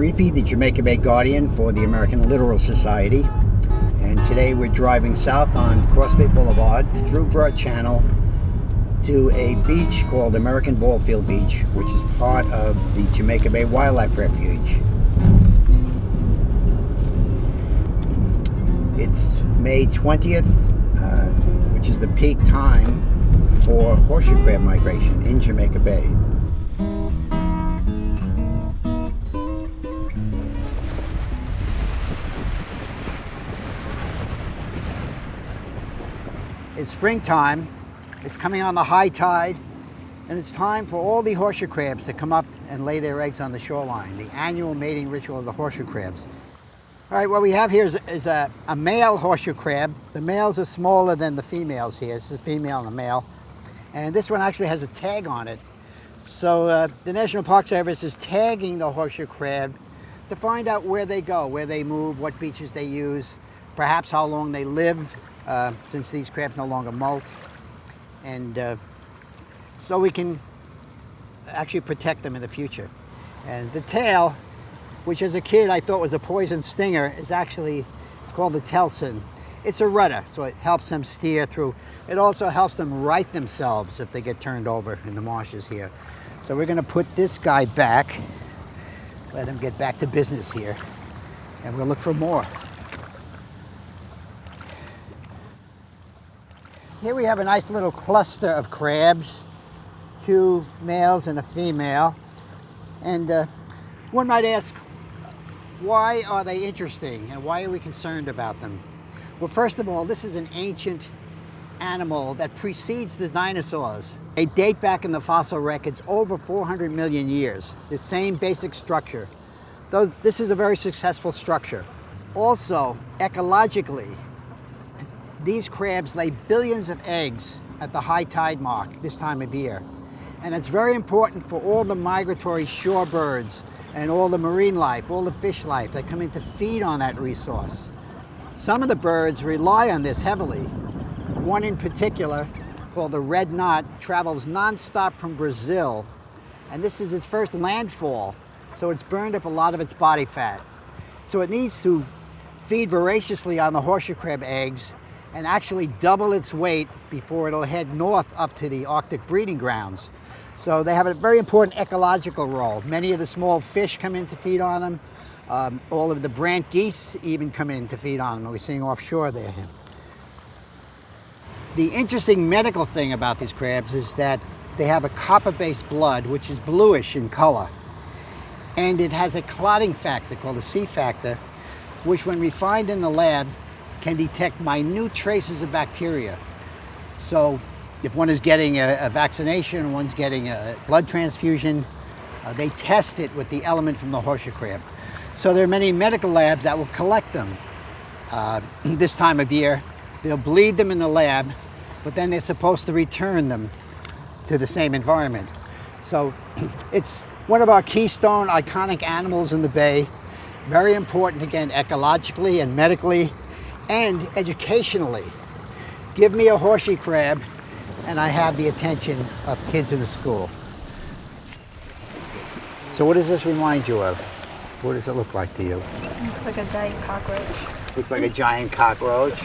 Riepe, the Jamaica Bay Guardian for the American Littoral Society. And today we're driving south on Crossbay Boulevard through Broad Channel to a beach called American Ballfield Beach, which is part of the Jamaica Bay Wildlife Refuge. It's May 20th, which is the peak time for horseshoe crab migration in Jamaica Bay. It's springtime, it's coming on the high tide, and it's time for all the horseshoe crabs to come up and lay their eggs on the shoreline, the annual mating ritual of the horseshoe crabs. All right, what we have here is a male horseshoe crab. The males are smaller than the females here. This is a female and a male. And this one actually has a tag on it. So the National Park Service is tagging the horseshoe crab to find out where they go, where they move, what beaches they use, perhaps how long they live, since these crabs no longer molt. And so we can actually protect them in the future. And the tail, which as a kid I thought was a poison stinger, is actually, it's called the telson. It's a rudder, so it helps them steer through. It also helps them right themselves if they get turned over in the marshes here. So we're gonna put this guy back, let him get back to business here, and we'll look for more. Here we have a nice little cluster of crabs, two males and a female. And one might ask, why are they interesting and why are we concerned about them? Well, first of all, this is an ancient animal that precedes the dinosaurs. They date back in the fossil records over 400 million years, the same basic structure. Though this is a very successful structure. Also, ecologically, these crabs lay billions of eggs at the high tide mark this time of year. And it's very important for all the migratory shorebirds and all the marine life, all the fish life that come in to feed on that resource. Some of the birds rely on this heavily. One in particular, called the red knot, travels nonstop from Brazil. And this is its first landfall, so it's burned up a lot of its body fat. So it needs to feed voraciously on the horseshoe crab eggs and actually double its weight before it'll head north up to the Arctic breeding grounds. So they have a very important ecological role. Many of the small fish come in to feed on them. All of the brant geese even come in to feed on them. We're seeing offshore there. The interesting medical thing about these crabs is that they have a copper-based blood, which is bluish in color. And it has a clotting factor called a C factor, which when refined in the lab, can detect minute traces of bacteria. So if one is getting a vaccination, one's getting a blood transfusion, they test it with the element from the horseshoe crab. So there are many medical labs that will collect them this time of year. They'll bleed them in the lab, but then they're supposed to return them to the same environment. So it's one of our keystone iconic animals in the bay. Very important, again, ecologically and medically and educationally. Give me a horseshoe crab and I have the attention of kids in the school. So what does this remind you of? What does it look like to you? Looks like a giant cockroach. Looks like a giant cockroach.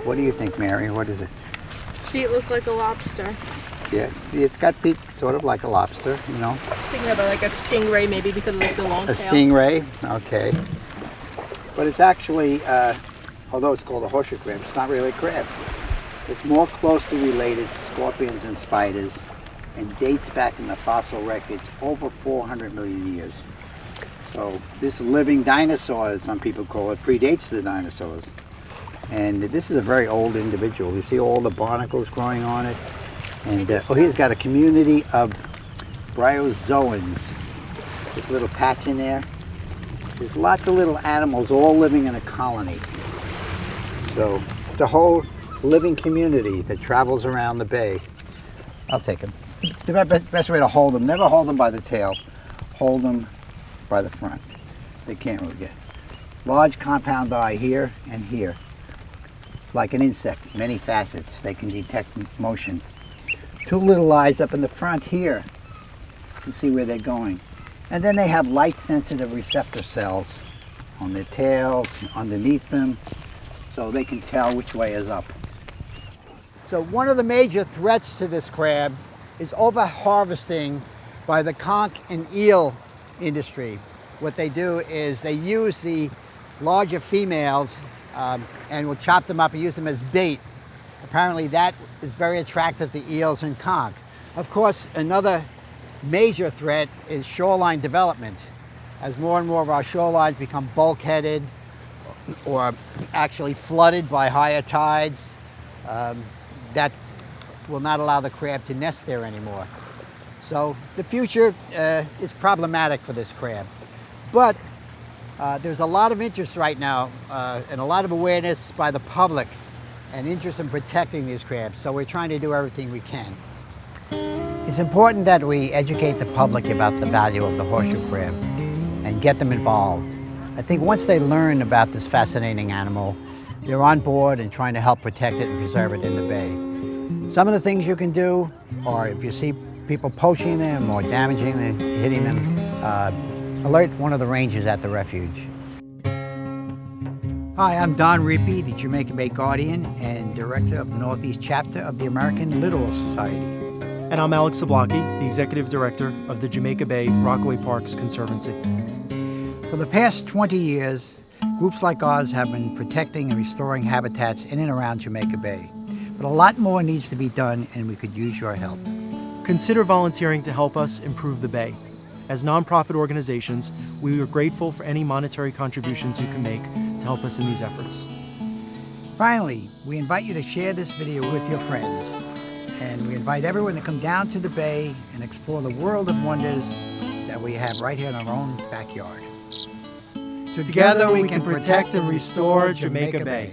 What do you think, Mary? What is it? Feet look like a lobster. Yeah, it's got feet sort of like a lobster, you know. Thinking about like a stingray maybe because of like the long tail. A stingray, okay. But it's actually, although it's called a horseshoe crab, it's not really a crab. It's more closely related to scorpions and spiders and dates back in the fossil records over 400 million years. So this living dinosaur, as some people call it, predates the dinosaurs. And this is a very old individual. You see all the barnacles growing on it. And here's got a community of bryozoans. This little patch in there. There's lots of little animals all living in a colony. So it's a whole living community that travels around the bay. I'll take them. The best way to hold them, never hold them by the tail. Hold them by the front. They can't really get. Large compound eye here and here. Like an insect, many facets. They can detect motion. Two little eyes up in the front here. You can see where they're going. And then they have light-sensitive receptor cells on their tails, underneath them, so they can tell which way is up. So one of the major threats to this crab is over-harvesting by the conch and eel industry. What they do is they use the larger females and will chop them up and use them as bait. Apparently that is very attractive to eels and conch. Of course, another major threat is shoreline development. As more and more of our shorelines become bulkheaded or actually flooded by higher tides, that will not allow the crab to nest there anymore. So the future is problematic for this crab. But there's a lot of interest right now and a lot of awareness by the public and interest in protecting these crabs. So we're trying to do everything we can. It's important that we educate the public about the value of the horseshoe crab and get them involved. I think once they learn about this fascinating animal, they're on board and trying to help protect it and preserve it in the bay. Some of the things you can do are, if you see people poaching them or damaging them, hitting them, alert one of the rangers at the refuge. Hi, I'm Don Riepe, the Jamaica Bay Guardian and Director of the Northeast Chapter of the American Littoral Society. And I'm Alex Zablocki, the Executive Director of the Jamaica Bay Rockaway Parks Conservancy. For the past 20 years, groups like ours have been protecting and restoring habitats in and around Jamaica Bay. But a lot more needs to be done, and we could use your help. Consider volunteering to help us improve the Bay. As nonprofit organizations, we are grateful for any monetary contributions you can make to help us in these efforts. Finally, we invite you to share this video with your friends. And we invite everyone to come down to the bay and explore the world of wonders that we have right here in our own backyard. Together we can protect and restore Jamaica Bay.